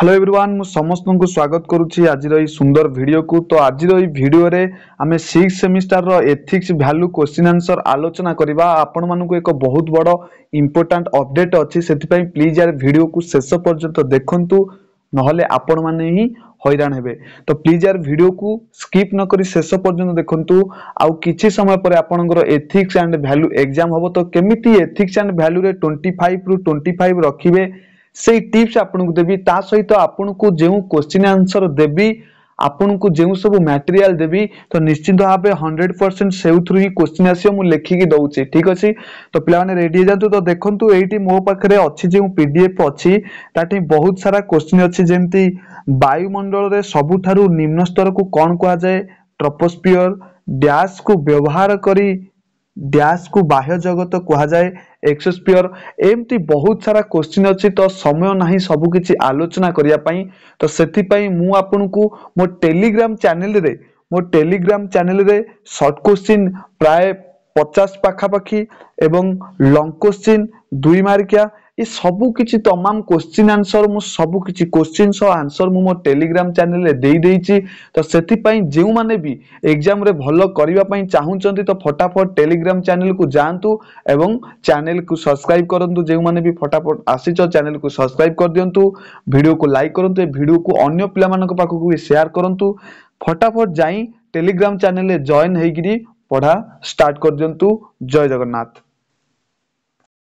Hello everyone मु समस्त को स्वागत करुच्ची आज सुंदर वीडियो को। तो आज वीडियो रे आमे 6 सेमिस्टर रो एथिक्स वैल्यू क्वेश्चन आंसर आलोचना करबा। आपण मानू एक बहुत बड़ इंपोर्टेंट अपडेट अच्छी से प्लीज यार वीडियो को शेष पर्यंत देखंतु नहले आपण माने ही हैरान हेबे। तो प्लीज यार वीडियो को स्किप न करी शेष पर्यंत देखंतु। आउ किछि समय पर आपनकर एथिक्स एंड वैल्यू एग्जाम हबो तो केमिति एथिक्स एंड वैल्यू रे 25 रु 25 रखिबे से टिप्स आपन को देबी। ता सहित आपन को जेउ क्वेश्चन आंसर देबी आपन को जेउ सब मटेरियल देबी तो निश्चित भाव 100% सेउथ्रु ही क्वेश्चन आसीयो मु लेखिकी दउची। ठीक अछि तो पिला माने रेडी जानतु। तो देखंतु एठी मो पाखरे अछि जेउ पीडीएफ अछि ताठी बहुत सारा क्वेश्चन अछि जेंति वायुमंडल रे सबुठारु निम्न स्तर को कोन कहा जाय, ट्रोपोस्फियर डैश को व्यवहार करी डैश को बाह्य जगत कहा जाए, एक्सोस्फियर एमती बहुत सारा क्वेश्चन अच्छी। तो समय नहीं सब किछि आलोचना करिया पई तो सेति पई मु आपन को मो टेलीग्राम चैनल रे शॉर्ट क्वेश्चन प्राय 50 पाखा पाखी एवं लॉन्ग क्वेश्चन 2 मार्किया ये सबु किछि तमाम क्वेश्चन आंसर मु सबु किछि क्वेश्चन सो आंसर मु मो टेलीग्राम चैनल रे देई देइछि। तो सेति पई जेउ माने भी एग्जाम रे भलो करिवा पई चाहुचंती तो फटाफट टेलीग्राम चैनल को जानतु एवं चैनल को सब्सक्राइब करंतु। जेउ माने भी फटाफट आसीचो चैनल को सब्सक्राइब कर दियंतु, वीडियो को लाइक करंतु, वीडियो को अन्य पिला मानक पाखु को शेयर करंतु। फटाफट जाई टेलीग्राम चैनल रे जॉइन हेगिरी पढ़ा स्टार्ट कर दियंतु। जय जगन्नाथ।